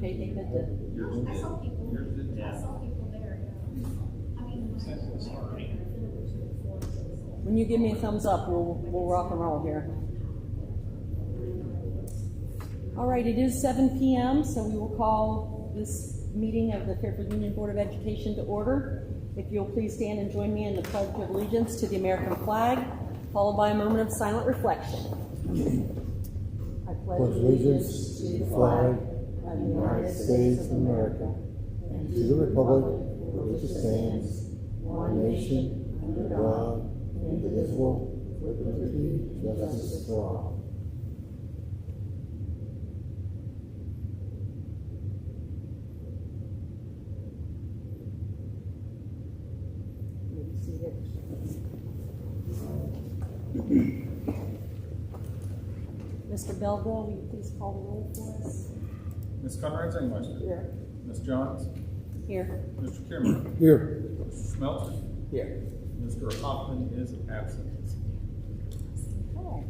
okay, David? I saw people. Yeah. I saw people there. I mean, When you give me a thumbs up, we'll rock and roll here. All right, it is 7 p.m., so we will call this meeting of the Fairfield Union Board of Education to order. If you'll please stand and join me in the Pledge of Allegiance to the American flag, followed by a moment of silent reflection. I pledge allegiance to the flag of the United States of America and to the republic for which it stands, one nation, under God, indivisible, with liberty and justice for all. Mr. Belville, will you please call the roll for us? Ms. Conrad Zangmeister. Here. Ms. Johns. Here. Mr. Kimmer. Here. Mr. Smeltzer. Here. Mr. Hoffman is absent. Okay.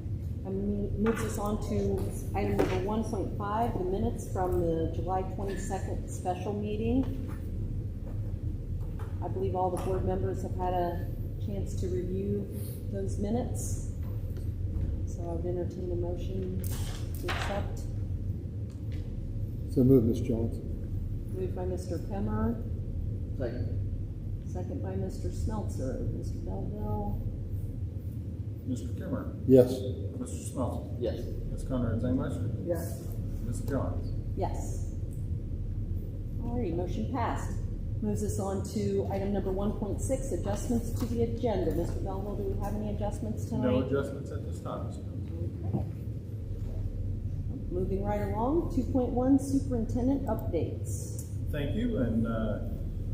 Moves us on to item number 1.5, the minutes from the July 22nd special meeting. I believe all the board members have had a chance to review those minutes. So I would entertain a motion to accept. So move, Ms. Jones. Moved by Mr. Kemmer. Second. Second by Mr. Smeltzer. Mr. Belville. Mr. Kimmer. Yes. Mr. Smeltzer. Yes. Ms. Conrad Zangmeister. Yes. Ms. Johns. Yes. All right, motion passed. Moves us on to item number 1.6, adjustments to the agenda. Mr. Belville, do we have any adjustments tonight? No adjustments at this time, sir. Okay. Moving right along, 2.1, superintendent updates. Thank you, and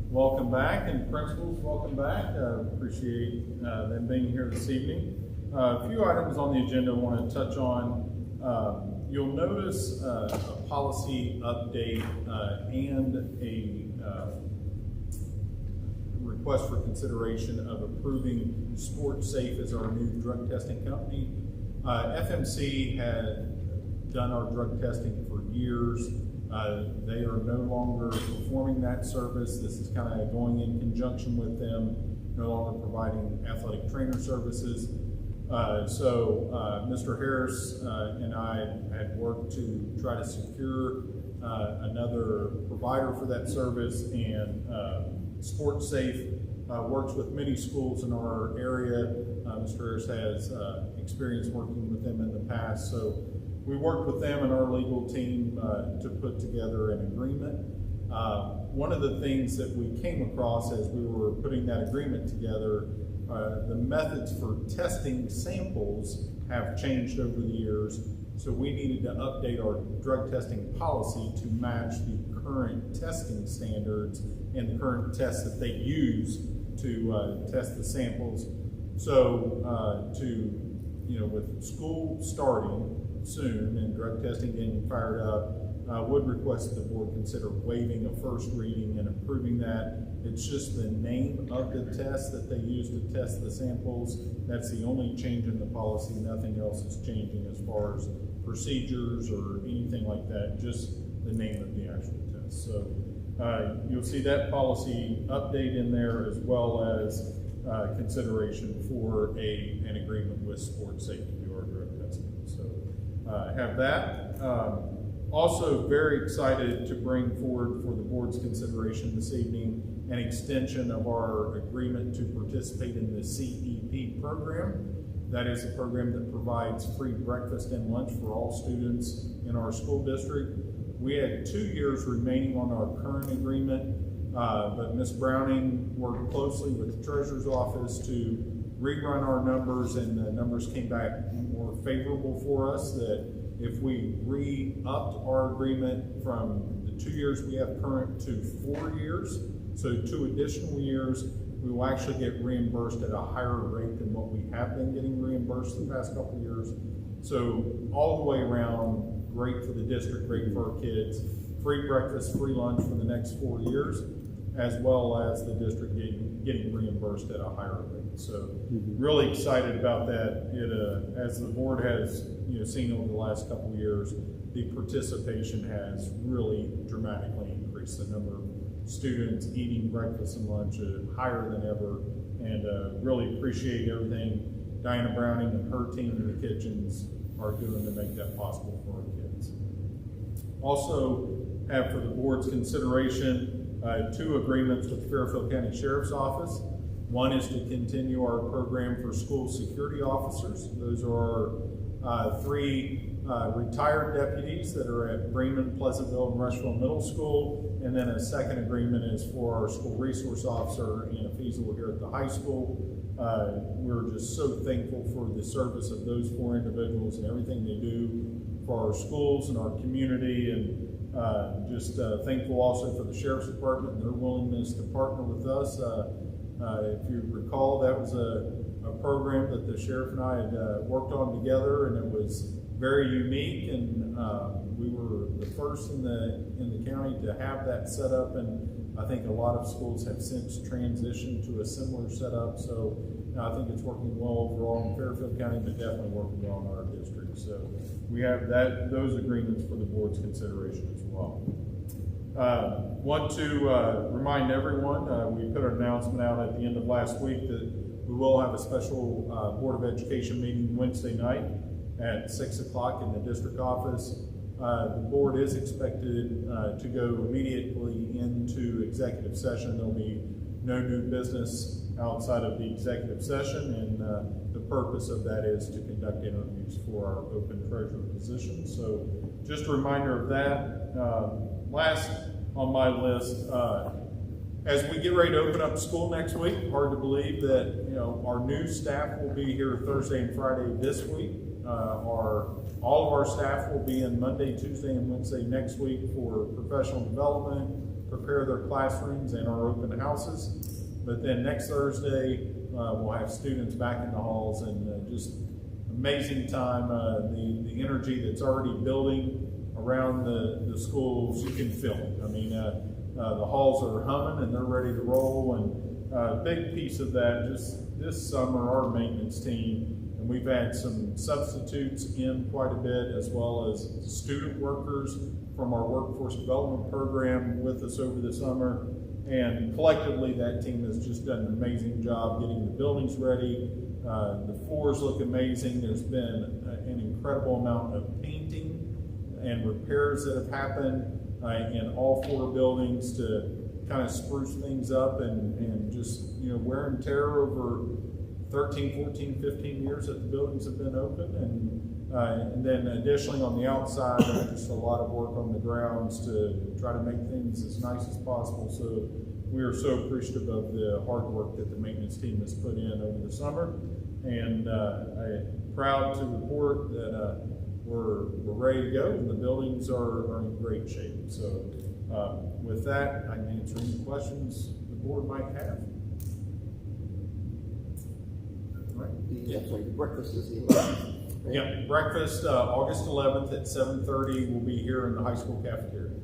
welcome back, and principals, welcome back. Appreciate them being here this evening. A few items on the agenda I want to touch on. You'll notice a policy update and a request for consideration of approving Sports Safe as our new drug testing company. FMC had done our drug testing for years. They are no longer performing that service. This is kind of going in conjunction with them, no longer providing athletic trainer services. So Mr. Harris and I had worked to try to secure another provider for that service, and Sports Safe works with many schools in our area. Mr. Harris has experience working with them in the past, so we worked with them and our legal team to put together an agreement. One of the things that we came across as we were putting that agreement together, the methods for testing samples have changed over the years, so we needed to update our drug testing policy to match the current testing standards and the current tests that they use to test the samples. So with school starting soon and drug testing getting fired up, would request that the board consider waiving a first reading and approving that. It's just the name of the test that they use to test the samples. That's the only change in the policy. Nothing else is changing as far as procedures or anything like that, just the name of the actual test. So you'll see that policy update in there, as well as consideration for an agreement with Sports Safe to do our drug testing. So have that. Also very excited to bring forward for the board's consideration this evening an extension of our agreement to participate in the CEP program. That is a program that provides free breakfast and lunch for all students in our school district. We had 2 years remaining on our current agreement, but Ms. Browning worked closely with the Treasurer's Office to rerun our numbers, and the numbers came back more favorable for us, that if we re-upped our agreement from the 2 years we have current to 4 years, so 2 additional years, we will actually get reimbursed at a higher rate than what we have been getting reimbursed the past couple of years. So all the way around, great for the district, great for our kids. Free breakfast, free lunch for the next 4 years. as well as the district getting reimbursed at a higher rate. So really excited about that. It, as the board has seen over the last couple of years, the participation has really dramatically increased. The number of students eating breakfast and lunch higher than ever, and really appreciate everything Diana Browning and her team in the kitchens are doing to make that possible for our kids. Also have for the board's consideration 2 agreements with the Fairfield County Sheriff's Office. One is to continue our program for school security officers. Those are 3 retired deputies that are at Bremen, Pleasantville, and Rushville Middle School. And then a second agreement is for our school resource officer in Ephesville here at the high school. We're just so thankful for the service of those 4 individuals and everything they do for our schools and our community, and just thankful also for the Sheriff's Department and their willingness to partner with us. If you recall, that was a program that the Sheriff and I had worked on together, and it was very unique, and we were the first in the county to have that set up, and I think a lot of schools have since transitioned to a similar setup. So I think it's working well overall in Fairfield County, but definitely working well in our district. So we have those agreements for the board's consideration as well. Want to remind everyone, we put an announcement out at the end of last week that we will have a special Board of Education meeting Wednesday night at 6 o'clock in the district office. The board is expected to go immediately into executive session. There'll be no new business outside of the executive session, and the purpose of that is to conduct interviews for our open treasurer position. So just a reminder of that. Last on my list, as we get ready to open up school next week, hard to believe that our new staff will be here Thursday and Friday this week. All of our staff will be in Monday, Tuesday, and Wednesday next week for professional development, prepare their classrooms and our open houses. But then next Thursday, we'll have students back in the halls, and just amazing time. The energy that's already building around the schools, you can feel it. I mean, the halls are humming and they're ready to roll. And a big piece of that, just this summer, our maintenance team, and we've had some substitutes in quite a bit, as well as student workers from our workforce development program with us over the summer. And collectively, that team has just done an amazing job getting the buildings ready. The floors look amazing. There's been an incredible amount of painting and repairs that have happened in all 4 buildings to kind of spruce things up, and just wear and tear over 13, 14, 15 years that the buildings have been open. And then additionally on the outside, just a lot of work on the grounds to try to make things as nice as possible. So we are so appreciative of the hard work that the maintenance team has put in over the summer, and I'm proud to report that we're ready to go, and the buildings are in great shape. So with that, I can answer any questions the board might have. Right. The breakfast is the 11th. Right? Yeah, breakfast August 11th at 7:30 will be here in the high school cafeteria.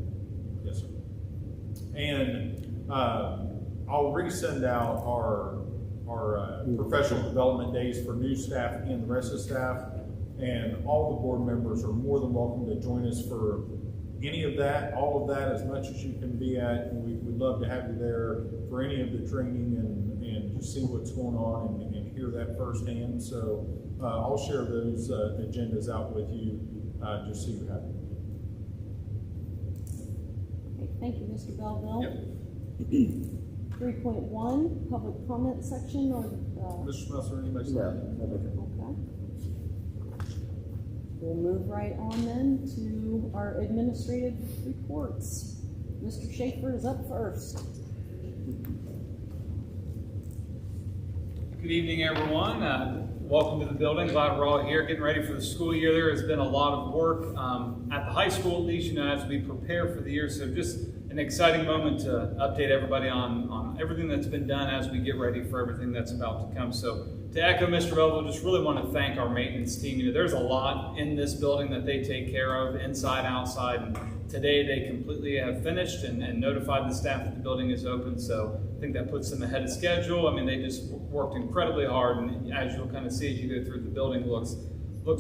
Yes, sir. And I'll resend out our professional development days for new staff and the rest of the staff. And all the board members are more than welcome to join us for any of that, all of that, as much as you can be at. And we'd love to have you there for any of the training and just see what's going on and hear that firsthand. So I'll share those agendas out with you just so you have them. Okay, thank you, Mr. Belleville. Yep. 3.1, public comment section, or Mr. Smelser, anybody say No. anything? okay. We'll move right on then to our administrative reports. Mr. Schaefer is up first. Good evening, everyone. Welcome to the building. Glad we're all here getting ready for the school year. There has been a lot of work at the high school, at least, as we prepare for the year. So just an exciting moment to update everybody on everything that's been done as we get ready for everything that's about to come. So to echo Mr. Belleville, just really want to thank our maintenance team. You know, there's a lot in this building that they take care of, inside, outside, and today they completely have finished and notified the staff that the building is open, so I think that puts them ahead of schedule. I mean, they just worked incredibly hard, and as you'll kind of see as you go through, the building looks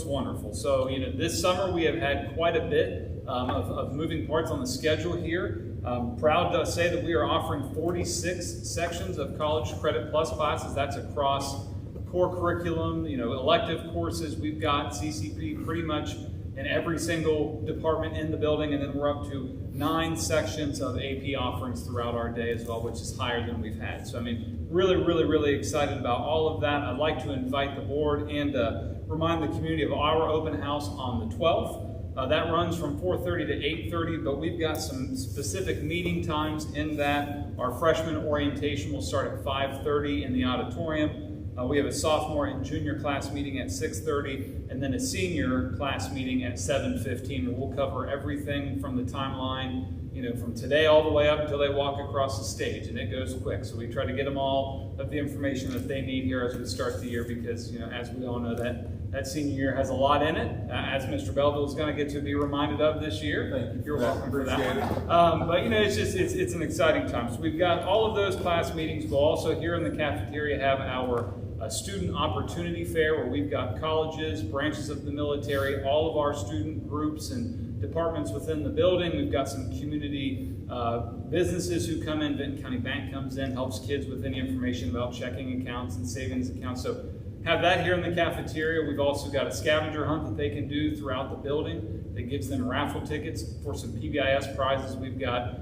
wonderful. So, you know, this summer we have had quite a bit of moving parts on the schedule here. Proud to say that we are offering 46 sections of College Credit Plus classes. That's across core curriculum, you know, elective courses. We've got CCP pretty much in every single department in the building, and then we're up to 9 sections of AP offerings throughout our day as well, which is higher than we've had. So, I mean, really excited about all of that. I'd like to invite the board and remind the community of our open house on the 12th. That runs from 4:30 to 8:30, but we've got some specific meeting times in that. Our freshman orientation will start at 5:30 in the auditorium. We have a sophomore and junior class meeting at 6:30, and then a senior class meeting at 7:15. And we'll cover everything from the timeline, you know, from today all the way up until they walk across the stage, and it goes quick. So we try to get them all of the information that they need here as we start the year, because, you know, as we all know, that senior year has a lot in it, as Mr. Belleville is going to get to be reminded of this year. Thank you. You're welcome for that. Appreciate it. But, you know, it's an exciting time. So we've got all of those class meetings. We'll also here in the cafeteria have our student opportunity fair, where we've got colleges, branches of the military, all of our student groups and departments within the building. We've got some community businesses who come in. Benton County Bank comes in, helps kids with any information about checking accounts and savings accounts. So have that here in the cafeteria. We've also got a scavenger hunt that they can do throughout the building that gives them raffle tickets for some PBIS prizes. We've got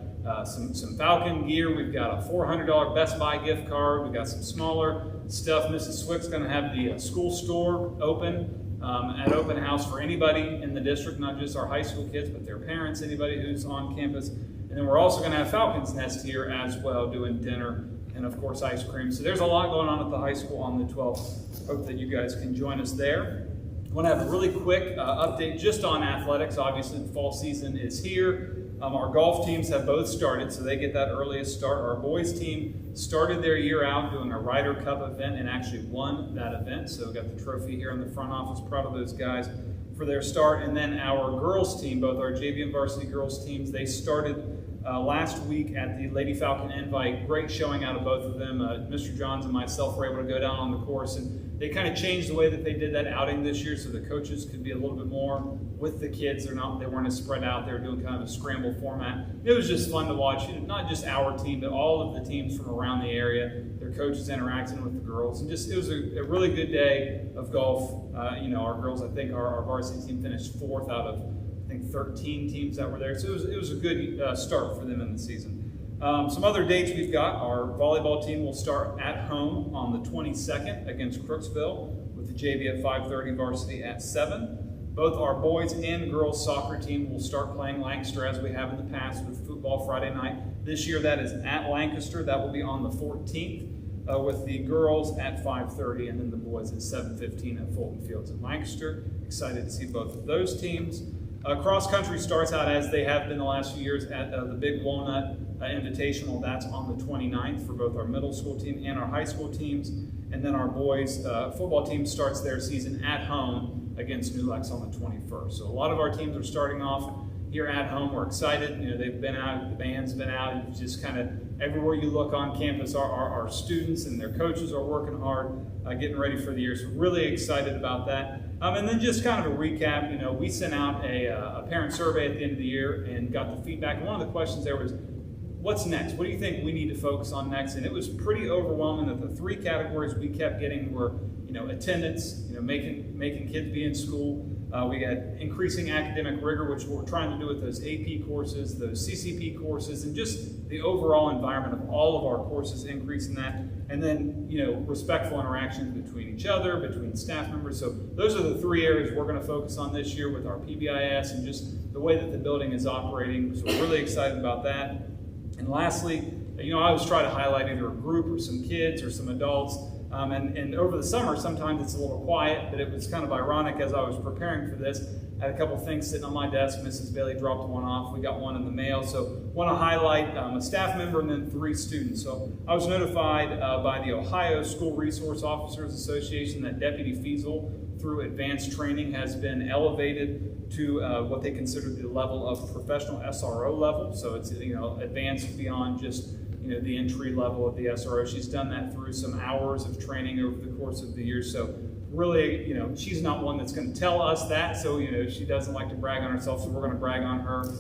some Falcon gear. We've got a $400 Best Buy gift card. We've got some smaller stuff. Mrs. Swick's going to have the school store open at open house for anybody in the district, not just our high school kids, but their parents, anybody who's on campus. And then we're also going to have Falcon's Nest here as well, doing dinner and, of course, ice cream. So there's a lot going on at the high school on the 12th. Hope that you guys can join us there. I want to have a really quick update just on athletics. Obviously, the fall season is here. Our golf teams have both started, so they get that earliest start. Our boys team started their year out doing a Ryder Cup event and actually won that event. So got the trophy here in the front office. Proud of those guys for their start. And then our girls team, both our JV and varsity girls teams, they started last week at the Lady Falcon Invite. Great showing out of both of them. Mr. Johns and myself were able to go down on the course, and they kind of changed the way that they did that outing this year, so the coaches could be a little bit more with the kids. They weren't as spread out. They were doing kind of a scramble format. It was just fun to watch. Not just our team, but all of the teams from around the area. Their coaches interacting with the girls, and just it was a really good day of golf. You know, our girls, I think our varsity team finished 4th out of 13 teams that were there. So it was a good start for them in the season. Some other dates we've got. Our volleyball team will start at home on the 22nd against Crooksville, with the JV at 5:30, varsity at 7. Both our boys and girls soccer team will start playing Lancaster as we have in the past with football Friday night. This year that is at Lancaster. That will be on the 14th. With the girls at 5:30 and then the boys at 7:15 at Fulton Fields in Lancaster. Excited to see both of those teams. Cross country starts out as they have been the last few years at the Big Walnut Invitational. That's on the 29th for both our middle school team and our high school teams. And then our boys football team starts their season at home against New Lex on the 21st. So a lot of our teams are starting off here at home. We're excited. You know, they've been out, the band's been out, and just kind of everywhere you look on campus, our students and their coaches are working hard, getting ready for the year. So really excited about that. And then just kind of a recap, you know, we sent out a parent survey at the end of the year and got the feedback. And one of the questions there was, what's next? What do you think we need to focus on next? And it was pretty overwhelming that the 3 categories we kept getting were, you know, attendance, you know, making kids be in school. We had increasing academic rigor, which we're trying to do with those AP courses, those CCP courses, and just the overall environment of all of our courses, increasing that. And then, you know, respectful interactions between each other, between staff members. So those are the 3 areas we're going to focus on this year with our PBIS and just the way that the building is operating. So we're really excited about that. And lastly, you know, I always try to highlight either a group or some kids or some adults. And over the summer, sometimes it's a little quiet, but it was kind of ironic as I was preparing for this. I had a couple things sitting on my desk. Mrs. Bailey dropped one off. We got one in the mail. So want to highlight a staff member and then 3 students. So I was notified by the Ohio School Resource Officers Association that Deputy Feasel, through advanced training, has been elevated to what they consider the level of professional SRO level. So it's, you know, advanced beyond just, you know, the entry level of the SRO. She's done that through some hours of training over the course of the year. So really, you know, she's not one that's going to tell us that. So, you know, she doesn't like to brag on herself. So we're going to brag on her.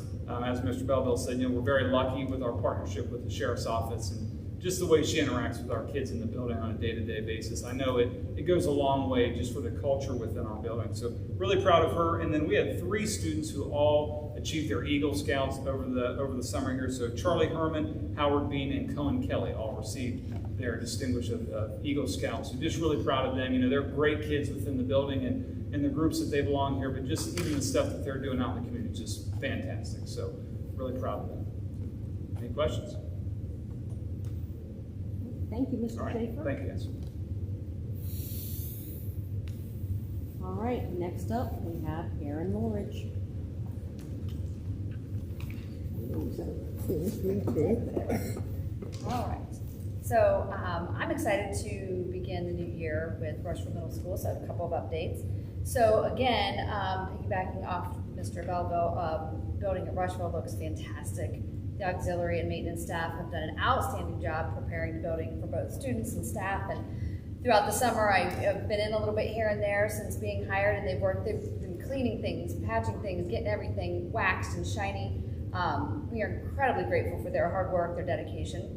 As Mr. Belville said, you know, we're very lucky with our partnership with the Sheriff's Office and just the way she interacts with our kids in the building on a day-to-day basis. I know it goes a long way just for the culture within our building. So really proud of her. And then we had 3 students who all achieved their Eagle Scouts over the summer here. So Charlie Herman, Howard Bean, and Cohen Kelly all received their Distinguished Eagle Scouts. So just really proud of them. You know, they're great kids within the building and the groups that they belong here, but just even the stuff that they're doing out in the community is just fantastic. So really proud of them. Any questions? Thank you, Mr. All right. Schaefer. Thank you, guys. All right, next up, we have Aaron Norridge. All right. So I'm excited to begin the new year with Rushville Middle School, so I have a couple of updates. So again, piggybacking off Mr. Belville, building at Rushville looks fantastic. The auxiliary and maintenance staff have done an outstanding job preparing the building for both students and staff. And throughout the summer, I've been in a little bit here and there since being hired, and they've been cleaning things, patching things, getting everything waxed and shiny. We are incredibly grateful for their hard work, their dedication.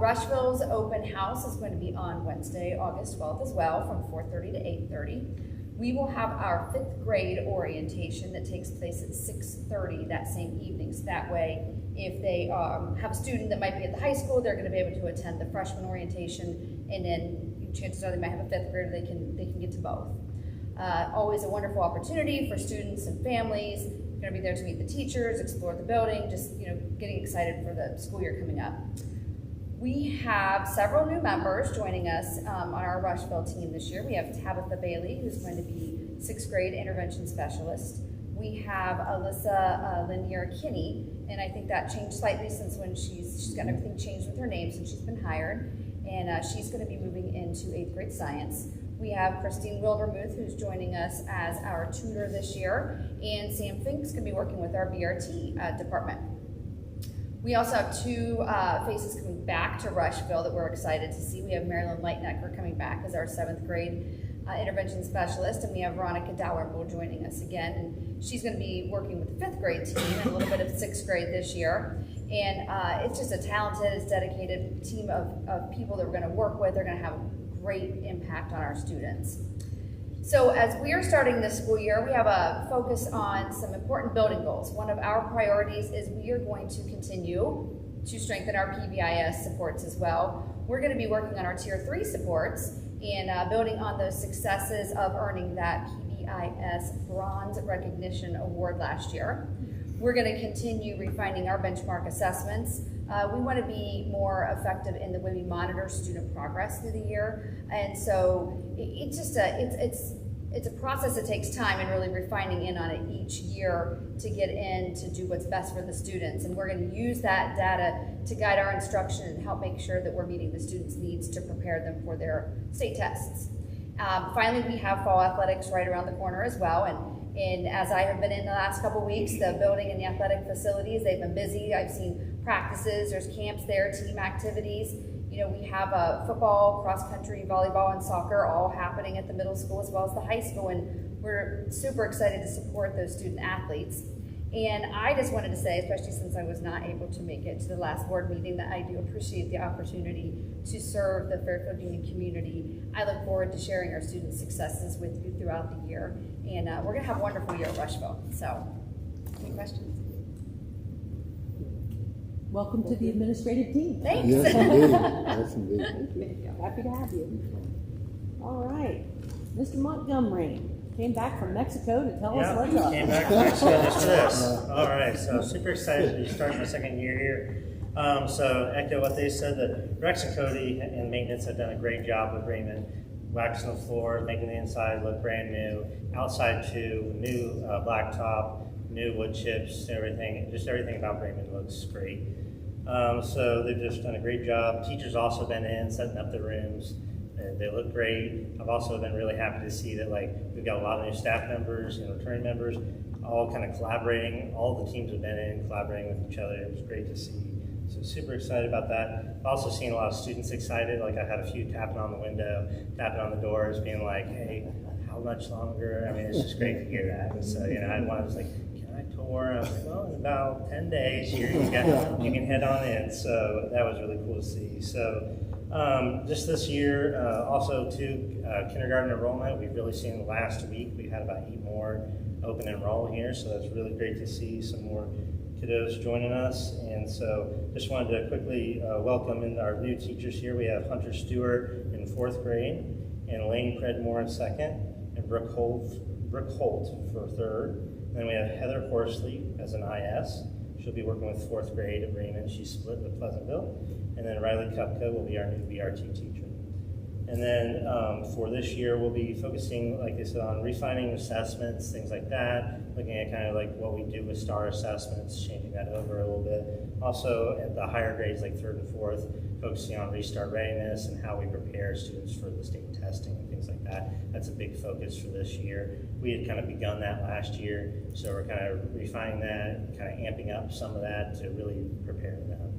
Rushville's open house is going to be on Wednesday, August 12th as well, from 4:30 to 8:30. We will have our 5th grade orientation that takes place at 6:30 that same evening. So that way, if they have a student that might be at the high school, they're going to be able to attend the freshman orientation, and then chances are they might have a 5th grader, they can get to both. Always a wonderful opportunity for students and families. You're going to be there to meet the teachers, explore the building, just, you know, getting excited for the school year coming up. We have several new members joining us on our Rushville team this year. We have Tabitha Bailey, who's going to be 6th grade intervention specialist. We have Alyssa Lanier Kinney, and I think that changed slightly since when she's got everything changed with her name since she's been hired, and she's going to be moving into 8th grade science. We have Christine Wildermuth, who's joining us as our tutor this year, and Sam Fink's going to be working with our BRT department. We also have 2 faces coming back to Rushville that we're excited to see. We have Marilyn Lightnecker coming back as our 7th grade intervention specialist, and we have Veronica Dalrymple joining us again. And she's going to be working with the 5th grade team and a little bit of 6th grade this year. And it's just a talented, dedicated team of people that we're going to work with. They're going to have a great impact on our students. So as we are starting this school year, we have a focus on some important building goals. One of our priorities is we are going to continue to strengthen our PBIS supports as well. We're going to be working on our Tier 3 supports and building on those successes of earning that PBIS Bronze Recognition Award last year. We're going to continue refining our benchmark assessments. We want to be more effective in the way we monitor student progress through the year, and so it's just it's a process that takes time and really refining in on it each year to get in to do what's best for the students. And we're going to use that data to guide our instruction and help make sure that we're meeting the students' needs to prepare them for their state tests. Finally, we have fall athletics right around the corner as well, and as I have been in the last couple of weeks, the building and the athletic facilities, they've been busy. I've seen practices, there's camps there, team activities. You know, we have football, cross country, volleyball, and soccer all happening at the middle school as well as the high school, and we're super excited to support those student athletes. And I just wanted to say, especially since I was not able to make it to the last board meeting, that I do appreciate the opportunity to serve the Fairfield Union community. I look forward to sharing our student successes with you throughout the year. And we're going to have a wonderful year at Rushville. So, any questions? Welcome to the administrative team. Thanks. Yes, indeed. Yes, indeed. Thank you. Happy to have you. All right, Mr. Montgomery came back from Mexico to tell us what's up. Came back from Mexico just for this. All right, so super excited to be starting my 2nd year here. So echo what they said, that Rex and Cody and maintenance have done a great job with Raymond. waxing the floor, making the inside look brand new. Outside too, new blacktop, new wood chips, everything. Just everything about Raymond looks great. So they've just done a great job. Teachers also been in setting up the rooms. They look great. I've also been really happy to see that we've got a lot of new staff members and returning members, all kind of collaborating. All the teams have been in collaborating with each other. It was great to see. So super excited about that. I've also seen a lot of students excited. I had a few tapping on the window, tapping on the doors, being like, "Hey, how much longer?" I mean, it's just great to hear that. And so I was like, "Can I tour?" I was like, "Well, in about 10 days here, you can head on in." So that was really cool to see. So. Just this year, also too, kindergarten enrollment, we've really seen the last week, we've had about 8 more open enroll here, so that's really great to see some more kiddos joining us. And so just wanted to quickly welcome in our new teachers here. We have Hunter Stewart in 4th grade, and Lane Credmore in 2nd, and Brooke Holt for 3rd. And then we have Heather Horsley as an IS. She'll be working with 4th grade at Raymond. She's split with Pleasantville. And then Riley Kupka will be our new BRT teacher. And then for this year, we'll be focusing, like I said, on refining assessments, things like that, looking at kind of what we do with STAR assessments, changing that over a little bit. Also at the higher grades like 3rd and 4th, focusing on restart readiness and how we prepare students for the state testing and things like that. That's a big focus for this year. We had kind of begun that last year, so we're kind of refining that, kind of amping up some of that to really prepare them.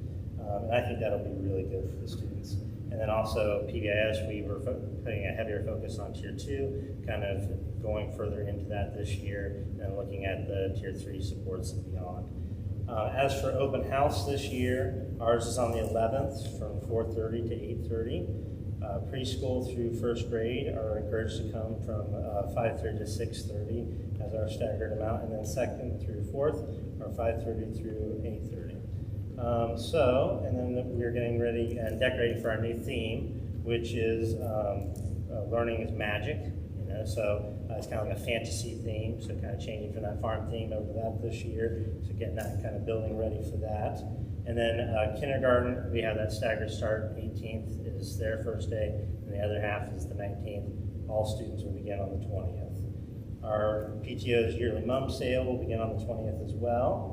And I think that'll be really good for the students. And then also PBIS, we were putting a heavier focus on Tier 2, kind of going further into that this year and looking at the Tier 3 supports and beyond. As for open house this year, ours is on the 11th from 4:30 to 8:30. Preschool through 1st grade are encouraged to come from 5:30 to 6:30 as our staggered amount, and then 2nd through 4th are 5:30 through 8:30. And then we're getting ready and decorating for our new theme, which is learning is magic. So it's kind of like a fantasy theme, so kind of changing from that farm theme over to that this year. So getting that kind of building ready for that. And then kindergarten, we have that staggered start. 18th is their first day, and the other half is the 19th. All students will begin on the 20th. Our PTO's yearly mum sale will begin on the 20th as well.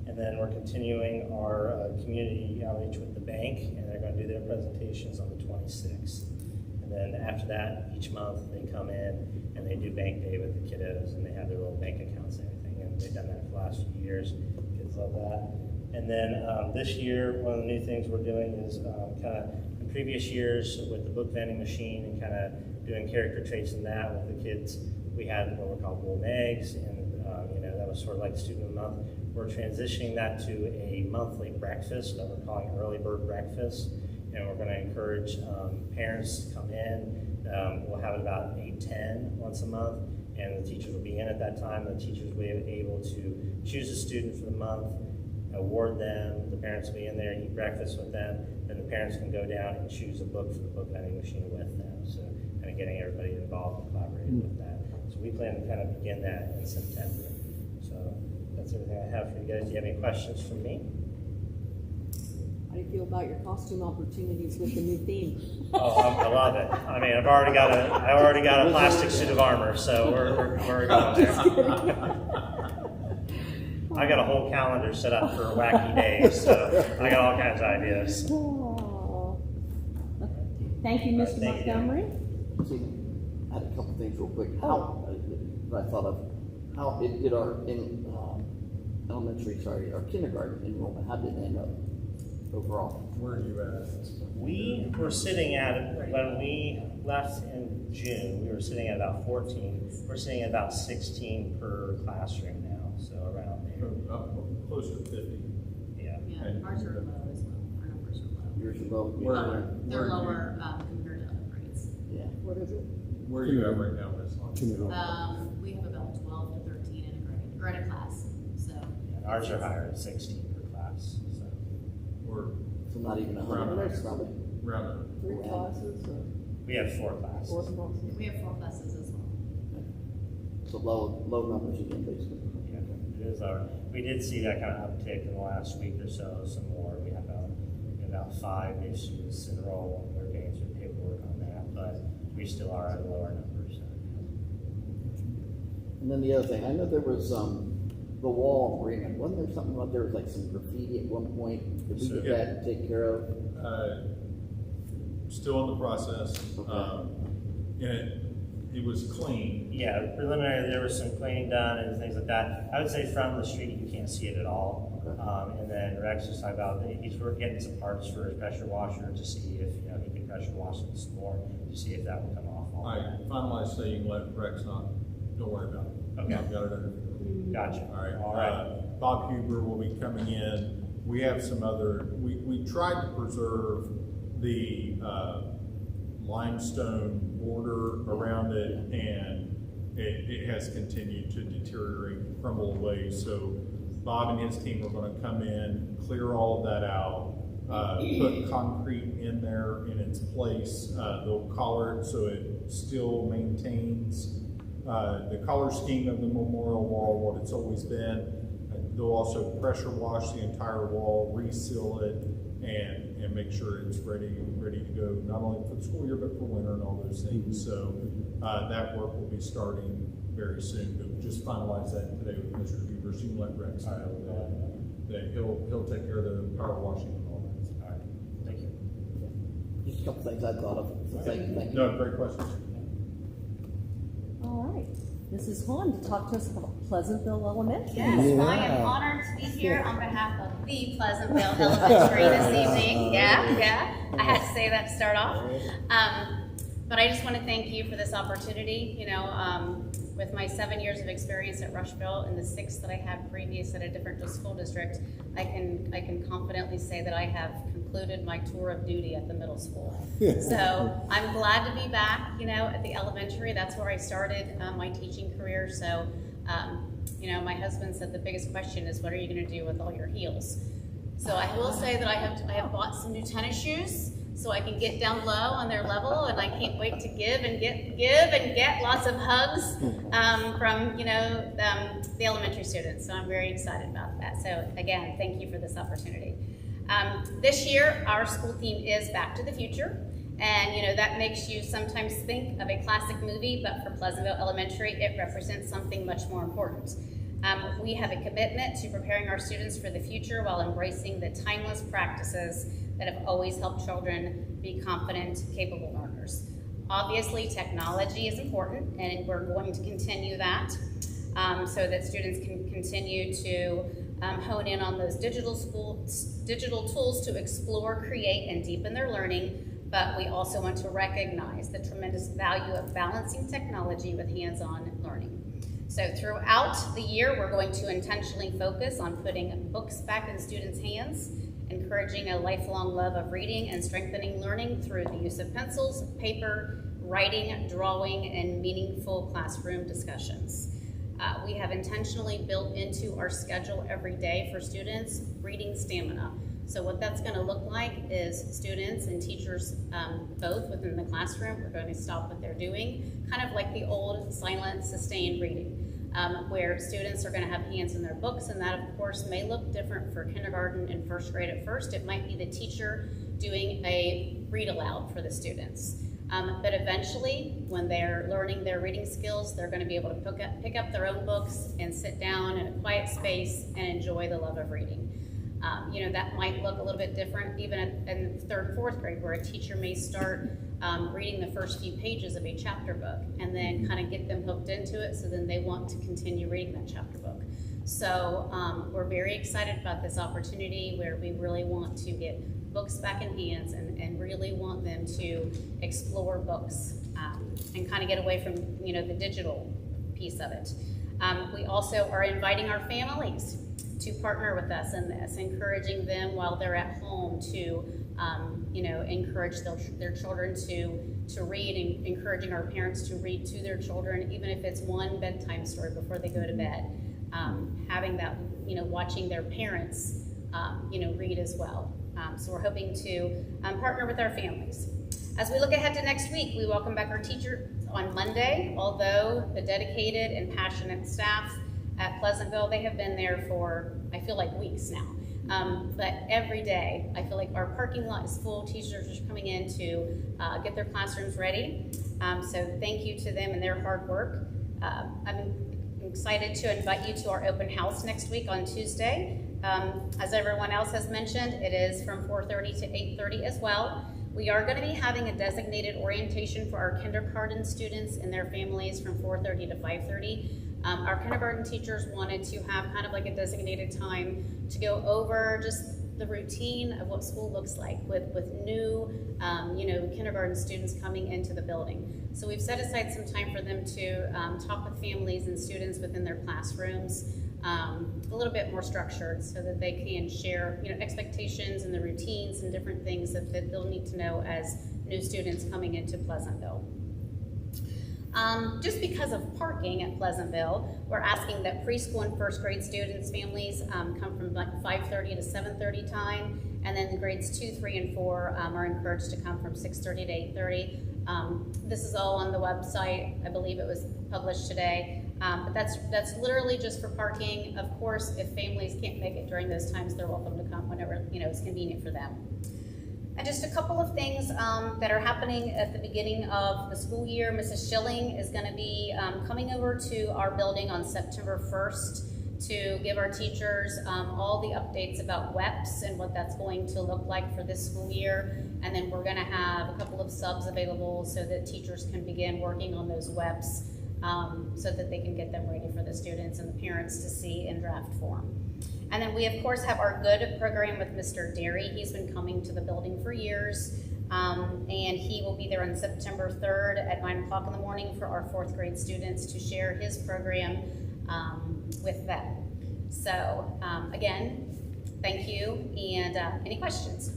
And then we're continuing our community outreach with the bank, and they're going to do their presentations on the 26th. And then after that, each month they come in and they do bank day with the kiddos, and they have their little bank accounts and everything. And they've done that for the last few years. Kids love that. And then this year, one of the new things we're doing is kind of in previous years with the book vending machine and kind of doing character traits in that with the kids. We had what were called golden eggs, and that was sort of like Student of the Month. We're transitioning that to a monthly breakfast that we're calling Early Bird Breakfast, and we're going to encourage parents to come in. We'll have it about 8:10 once a month, and the teachers will be in at that time. The teachers will be able to choose a student for the month, award them, the parents will be in there, eat breakfast with them, then the parents can go down and choose a book for the book vending machine with them. So kind of getting everybody involved and collaborating with that. So we plan to kind of begin that in September. So that's everything I have for you guys. Do you have any questions for me? How do you feel about your costume opportunities with the new theme? Oh, I love it. I mean, I already got a plastic suit of armor, so we're going there. I got a whole calendar set up for wacky days, so I got all kinds of ideas. Oh. Thank you, Mr. Thank you. Montgomery. See, I had a couple things real quick. How, I thought of, how did our our kindergarten enrollment, how did it end up overall? Where are you at? We were sitting at, when we left in June, we were sitting at about 14. We're sitting at about 16 per classroom now, so around there. Closer to 50. Yeah. Yeah, ours are low as well. Our numbers are low. Yours are low? Lower. They're where are you? lower compared to other grades. Yeah. What is it? Where are you at right now, Ms. Long? We have about 12 to 13 in a grade, or in a class. So And ours are higher at 16 per class, so. Or So not even a Round hundred, up. it's probably. round Three classes or We have 4 classes. four classes? we have 4 classes as well. So low numbers again, basically. Yeah, it is we did see that kind of uptick in the last week or so, some more. We have about 5 new students enroll, and we're getting through paperwork on that. But we still are at a lower number, so. And then the other thing, I know there was, the wall in Raymond, wasn't there something about there was like some graffiti at one point? Did we So- get that and take care of? Still in the process. Okay. And it was clean. Yeah, preliminary, there was some cleaning done and things like that. I would say from the street, you can't see it at all. Okay. And then Rex was talking about, he's getting some parts for his pressure washer to see if, you know, he can pressure wash this floor to see if that will come off. I finalized saying let Rex not, don't worry about it. Okay. I've got it under control. Gotcha. All right. Bob Huber will be coming in. We have some other, we tried to preserve the limestone border around it, and it has continued to deteriorate and crumble away. So Bob and his team are going to come in, clear all of that out, put concrete in there in its place. They'll collar it so it still maintains the color scheme of the memorial wall, what it's always been. They'll also pressure wash the entire wall, reseal it, and make sure it's ready to go, not only for the school year, but for winter and all those things. So that work will be starting very soon. But just finalize that today with Mr. Huber, so you can let Rex know that he'll take care of the power washing and all that. All right, thank you. Just a couple things I thought of. So thank you. No, great questions. All right, Mrs. Hahn to talk to us about Pleasantville Elementary. Yes, I am honored to be here on behalf of the Pleasantville Elementary this evening. Yeah, I had to say that to start off. But I just want to thank you for this opportunity. You know, with my 7 years of experience at Rushville and the 6 that I had previous at a different school district, I can confidently say that I have concluded my tour of duty at the middle school. So I'm glad to be back, you know, at the elementary. That's where I started my teaching career. So, you know, my husband said the biggest question is, what are you going to do with all your heels? So I will say that I have bought some new tennis shoes so I can get down low on their level, and I can't wait to give and get lots of hugs from, you know, the elementary students. So I'm very excited about that. So again, thank you for this opportunity. This year, our school theme is Back to the Future. And, you know, that makes you sometimes think of a classic movie, but for Pleasantville Elementary, it represents something much more important. We have a commitment to preparing our students for the future while embracing the timeless practices that have always helped children be confident, capable learners. Obviously, technology is important, and we're going to continue that so that students can continue to hone in on those digital tools to explore, create, and deepen their learning. But we also want to recognize the tremendous value of balancing technology with hands-on learning. So throughout the year, we're going to intentionally focus on putting books back in students' hands, encouraging a lifelong love of reading and strengthening learning through the use of pencils, paper, writing, drawing, and meaningful classroom discussions. We have intentionally built into our schedule every day for students reading stamina. So what that's going to look like is students and teachers both within the classroom are going to stop what they're doing, kind of like the old silent, sustained reading, where students are going to have hands in their books, and that of course may look different for kindergarten and first grade at first. It might be the teacher doing a read aloud for the students. But eventually, when they're learning their reading skills, they're going to be able to pick up their own books and sit down in a quiet space and enjoy the love of reading. You know, that might look a little bit different even in third, fourth grade, where a teacher may start reading the first few pages of a chapter book and then kind of get them hooked into it, so then they want to continue reading that chapter book. So we're very excited about this opportunity where we really want to get books back in hands and really want them to explore books and kind of get away from, you know, the digital piece of it. We also are inviting our families to partner with us in this, encouraging them while they're at home to, you know, encourage their children to read, and encouraging our parents to read to their children, even if it's one bedtime story before they go to bed. Having that, you know, watching their parents, you know, read as well. So we're hoping to partner with our families. As we look ahead to next week, we welcome back our teacher on Monday, although the dedicated and passionate staff at Pleasantville, they have been there for, I feel like, weeks now. But every day, I feel like our parking lot is full. Teachers are coming in to get their classrooms ready. So thank you to them and their hard work. I'm excited to invite you to our open house next week on Tuesday. As everyone else has mentioned, it is from 4:30 to 8:30 as well. We are going to be having a designated orientation for our kindergarten students and their families from 4:30 to 5:30. Our kindergarten teachers wanted to have kind of like a designated time to go over just the routine of what school looks like with new, kindergarten students coming into the building. So we've set aside some time for them to talk with families and students within their classrooms, a little bit more structured so that they can share, expectations and the routines and different things that they'll need to know as new students coming into Pleasantville. Just because of parking at Pleasantville, we're asking that preschool and first grade students' families come from like 5:30 to 7:30 time, and then the grades 2, 3, and 4 are encouraged to come from 6:30 to 8:30. This is all on the website. I believe it was published today, but that's literally just for parking. Of course, if families can't make it during those times, they're welcome to come whenever it's convenient for them. And just a couple of things that are happening at the beginning of the school year. Mrs. Schilling is going to be coming over to our building on September 1st to give our teachers all the updates about WEPS and what that's going to look like for this school year. And then we're going to have a couple of subs available so that teachers can begin working on those WEPS so that they can get them ready for the students and the parents to see in draft form. And then we, of course, have our GOOD program with Mr. Derry. He's been coming to the building for years, and he will be there on September 3rd at 9 o'clock in the morning for our 4th grade students to share his program with them. So, again, thank you, and any questions?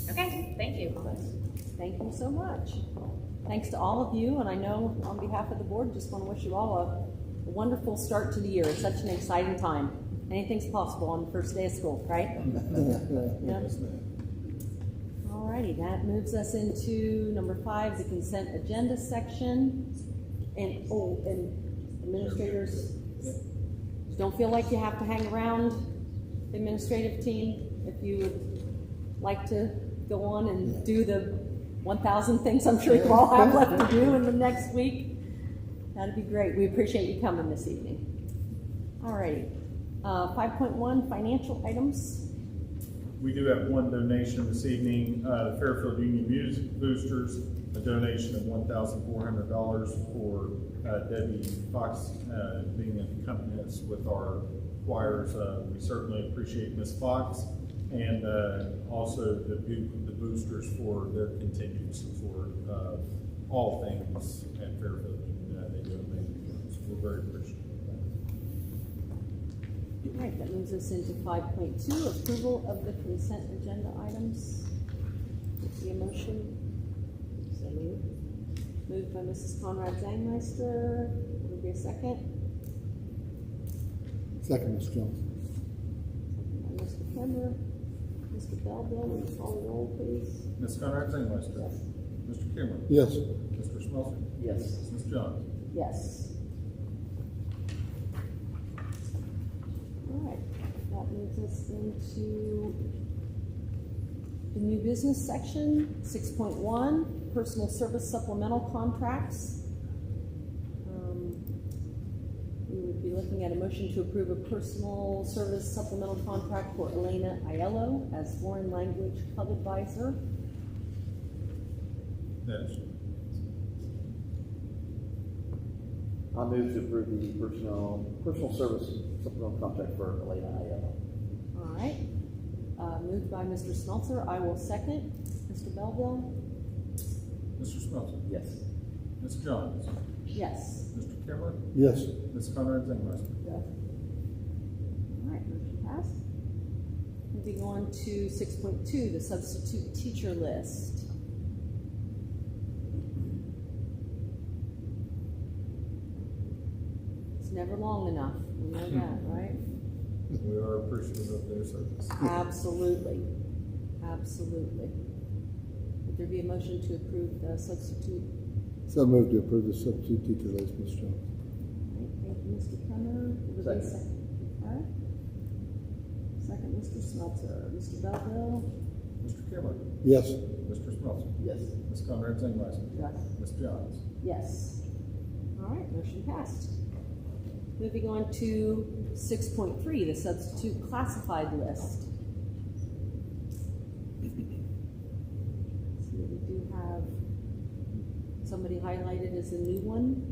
Okay, thank you. Thank you so much. Thanks to all of you, and I know on behalf of the board, just want to wish you all a wonderful start to the year. It's such an exciting time. Anything's possible on the first day of school, right? Yeah. Alrighty, that moves us into number 5, the consent agenda section. And administrators, don't feel like you have to hang around the administrative team. If you would like to go on and do the 1,000 things I'm sure you all have left to do in the next week, that'd be great. We appreciate you coming this evening. All right. 5.1, financial items. We do have one donation this evening. The Fairfield Union Music Boosters, a donation of $1,400 for Debbie Fox being an accompanist with our choirs. We certainly appreciate Miss Fox, and also the boosters for their continued support of all things at Fairfield. They do amazing work, so we're very appreciative of that. All right, that moves us into 5.2, approval of the consent agenda items. The motion. So moved by Mrs. Conrad Zangmeister. Will there be a second? Second, Ms. Jones. By Mr. Kemmer. Mr. Belleville, will you call the roll, please? Ms. Conrad Zangmeister. Yes. Mr. Kimmer. Yes. Mr. Smelser. Yes. Ms. Jones. Yes. All right, that moves us into the new business section, 6.1, personal service supplemental contracts. We would be looking at a motion to approve a personal service supplemental contract for Elena Aiello as foreign language club advisor. Yes. I'll move to approve the personal service supplemental contract for Elena Aiello. All right. Moved by Mr. Smeltzer. I will second. Mr. Belleville? Mr. Smelser. Yes. Ms. Jones. Yes. Mr. Kimmer. Yes. Ms. Conrad Zangmeister. All right, motion passed. Moving on to 6.2, the substitute teacher list. It's never long enough. We know that, right? We are appreciative of their service. Absolutely. Absolutely. Would there be a motion to approve the substitute? So moved to approve the substitute teacher list, Ms. Jones. All right, thank you, Mr. Kemmer. Would there be a second? Okay. Second, Mr. Smeltzer. Mr. Belleville? Mr. Kimmer, Yes. Mr. Smeltzer, Yes. Ms. Conrad Zangmeister, Yes. Ms. Johns. Yes. All right, motion passed. Moving on to 6.3, the substitute classified list. So we do have somebody highlighted as a new one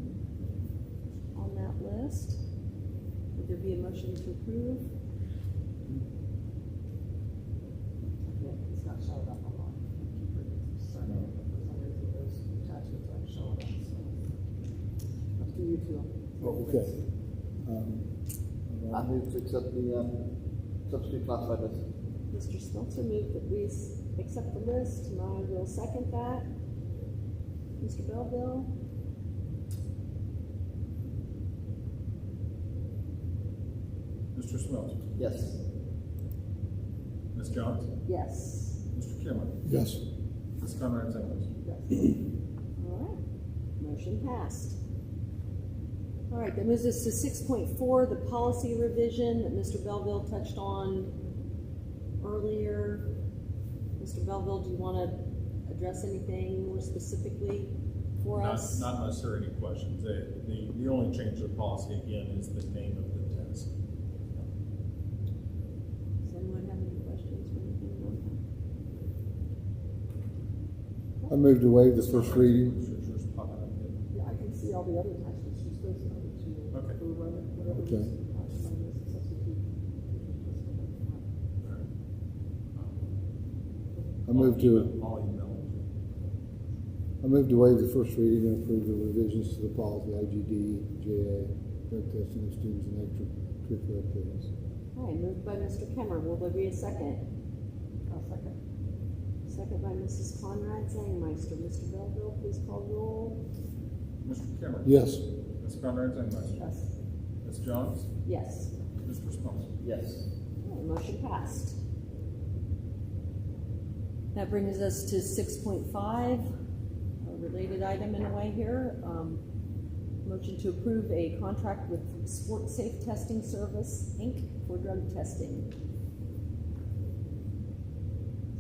on that list. Would there be a motion to approve? It's not showing up online. For some reason, those attachments aren't showing up, so. Up to you two. Okay. I move to accept the, substitute classified list. Mr. Smeltzer moved that we accept the list, and I will second that. Mr. Belleville? Mr. Smeltzer, Yes. Ms. Johns, Yes. Mr. Kimmer, Yes. Ms. Conrad Zangmeister. All right, motion passed. All right, that moves us to 6.4, the policy revision that Mr. Belleville touched on earlier. Mr. Belleville, do you want to address anything more specifically for us? Not unless there are any questions. The only change to the policy again is the name of the test. Does anyone have any questions or anything on that? I move to waive the first reading. Sure, it's popping up here. Yeah, I can see all the other attachments, just those other two. Okay. For whatever Okay. was attached on this substitute. I move to I'll email it. waive the first reading and approve the revisions to the policy IGD, JA, drug testing of students and extracurricular activities. All right, moved by Mr. Kemmer. Will there be a second? I'll second. Second by Mrs. Conrad Zangmeister. Mr. Belleville, please call roll. Mr. Kimmer. Yes. Ms. Conrad Zangmeister. Yes. Ms. Johns, Yes. Mr. Smeltzer. Yes. All right, motion passed. That brings us to 6.5, a related item in a way here. Motion to approve a contract with Sport Safe Testing Service, Inc. for drug testing. Does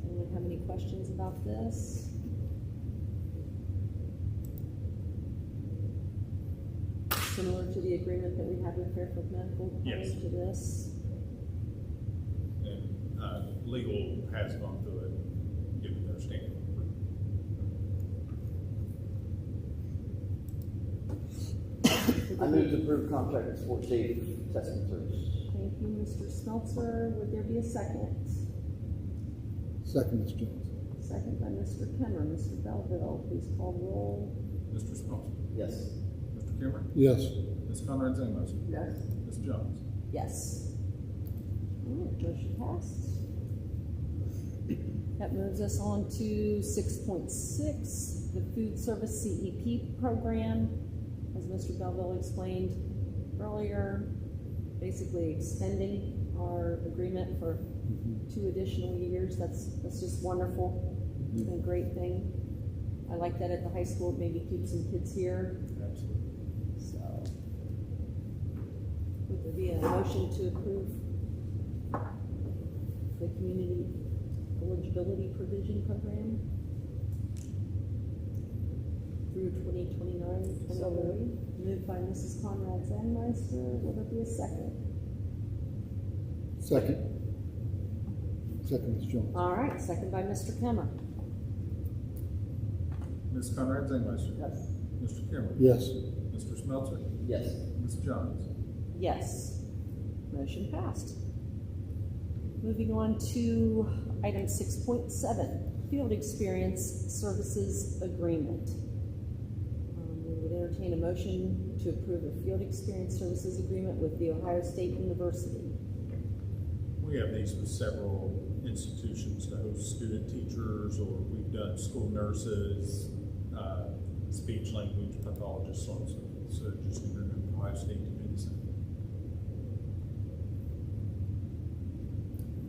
anyone have any questions about this? Similar to the agreement that we had with Fairfield Medical prior Yes. to this? And, legal has gone through it, given their standing. I move to approve contract with Sport Safe Testing Service. Thank you, Mr. Smeltzer. Would there be a second? Second, Ms. Jones. Second by Mr. Kemmer. Mr. Belleville, please call roll. Mr. Smeltzer, Yes. Mr. Kimmer, Yes. Ms. Conrad Zangmeister, Yes. Ms. Johns. Yes. All right, motion passed. That moves us on to 6.6, the food service CEP program. As Mr. Belleville explained earlier, basically extending our agreement for 2 additional years. That's just wonderful. It's been a great thing. I like that at the high school, it maybe keeps some kids here. Absolutely. So, would there be a motion to approve the community eligibility provision program through 2029-2030? Moved by Mrs. Conrad Zangmeister. Will there be a second? Second. Second, Ms. Jones. All right, second by Mr. Kemmer. Ms. Conrad Zangmeister, Yes. Mr. Kimmer, Yes. Mr. Smeltzer, Yes. Ms. Johns. Yes. Motion passed. Moving on to item 6.7, field experience services agreement. We would entertain a motion to approve a field experience services agreement with The Ohio State University. We have these with several institutions to host student teachers, or we've done school nurses, speech language pathologists, so on and so forth. So just agreement with Ohio State to do the same.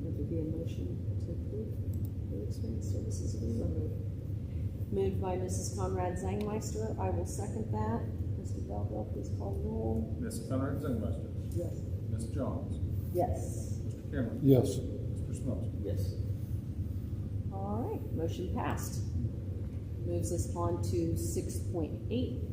Would there be a motion to approve field experience services agreement? Moved by Mrs. Conrad Zangmeister. I will second that. Mr. Belleville, please call the roll. Ms. Conrad Zangmeister, Yes. Ms. Johns, Yes. Mr. Cameron. Yes. Mr. Smelter. Yes. All right, motion passed. Moves us on to 6.8.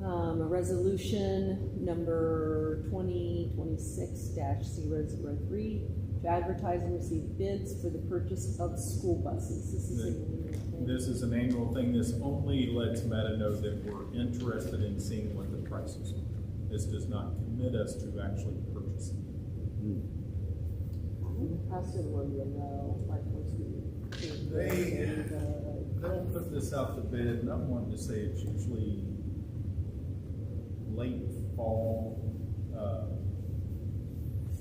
A resolution number 2026-003 to advertise and receive bids for the purchase of school buses. This is an annual thing. This only lets Meta know that we're interested in seeing what the prices are. This does not commit us to actually purchasing. I still want to know, like, what's the. They put this out to bid, and I'm wanting to say it's usually late fall,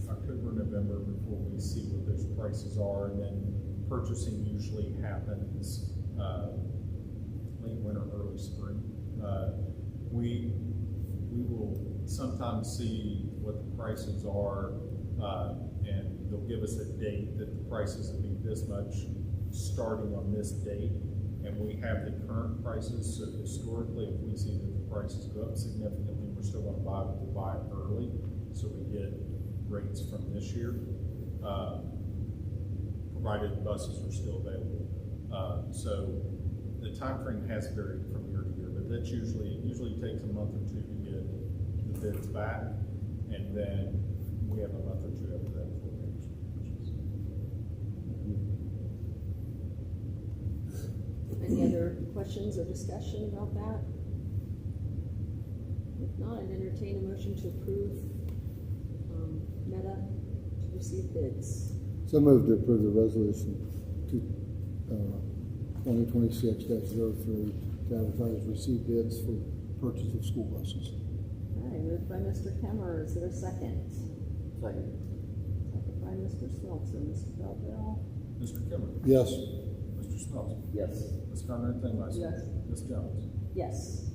October, November, before we see what those prices are, and then purchasing usually happens late winter, early spring. We will sometimes see what the prices are, and they'll give us a date that the prices will be this much starting on this date, and we have the current prices. So historically, if we see that the prices go up significantly, we're still going to buy it. We'll buy it early, so we get rates from this year, provided the buses are still available. So the time frame has varied from year to year, but that's it usually takes a month or two to get the bids back, and then we have a month or two after that before we actually purchase. Any other questions or discussion about that? If not, I'd entertain a motion to approve Meta to receive bids. So moved to approve the resolution to 2026-03 to advertise receive bids for purchase of school buses. All right, moved by Mr. Kemmer. Is there a second? Second. Second by Mr. Smeltzer. Mr. Belleville? Mr. Kimmer. Yes. Mr. Smelter. Yes. Ms. Conrad Tangmeister. Yes. Ms. Jones. Yes.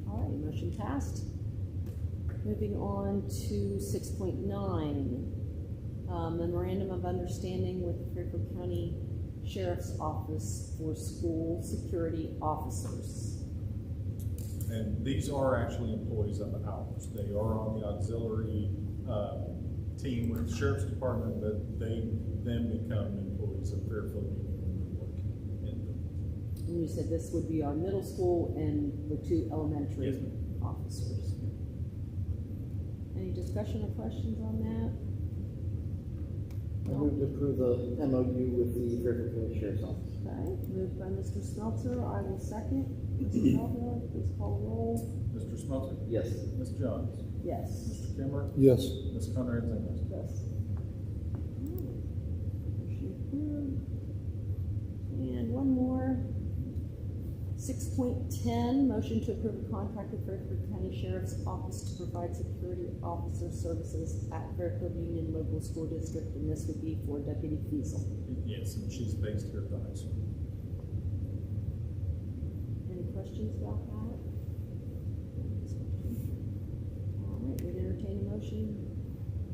All right, motion passed. Moving on to 6.9. Memorandum of Understanding with the Fairfield County Sheriff's Office for School Security Officers. And these are actually employees of ours. They are on the auxiliary team with the Sheriff's Department, but they then become employees of Fairfield Union when they're working in the. And you said this would be our middle school and the 2 elementary Yes, ma'am. officers. Any discussion or questions on that? I move to approve the MOU with the Fairfield County Sheriff's Office. Okay, moved by Mr. Smeltzer. I will second. Mr. Belleville, please call the roll. Mr. Smelter. Yes. Ms. Jones. Yes. Mr. Kimmer. Yes. Ms. Conrad Tangmeister. Yes. Motion approved. And one more. 6.10, motion to approve a contract with Fairfield County Sheriff's Office to provide security officer services at Fairfield Union Local School District, and this would be for Deputy Fiesel. Yes, and she's based here at the high school. Any questions about that? All right, we'd entertain a motion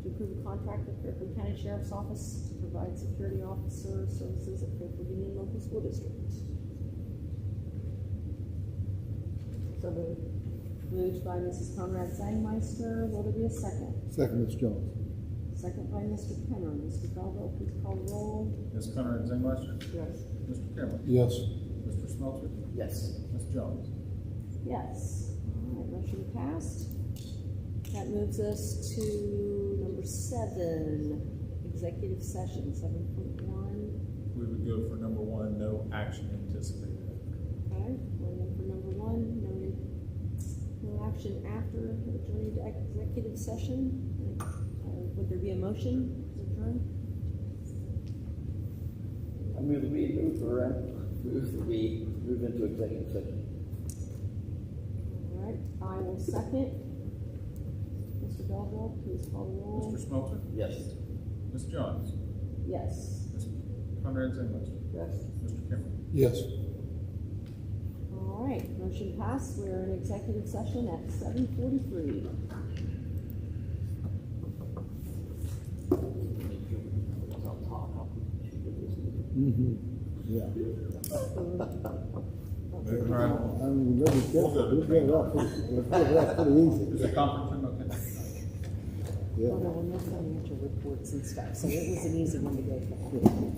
to approve a contract with Fairfield County Sheriff's Office to provide security officer services at Fairfield Union Local School District. So moved. Moved by Mrs. Conrad Zangmeister. Will there be a second? Second, Ms. Jones. Second by Mr. Kemmer. Mr. Belleville, please call the roll. Ms. Conrad Tangmeister. Yes. Mr. Kimmer. Yes. Mr. Smelter. Yes. Ms. Jones. Yes. All right, motion passed. That moves us to number 7, executive session, 7.1. We would go for number 1, no action anticipated. Okay, going in for number 1, no action after adjourning to executive session. Would there be a motion to adjourn? I move that we move into executive session. All right, I will second. Mr. Belleville, please call the roll. Mr. Smelter. Yes. Ms. Jones. Yes. Ms. Conrad Tangmeister. Yes. Mr. Kimmer. Yes. All right, motion passed. We're in executive session at 7:43. Mm-hmm. Yeah. Moving right on. I'm ready to get it. We'll get it up pretty easy. Is the conference room okay? Yeah. Oh, no, no financial reports and stuff, so it was an easy one to go through.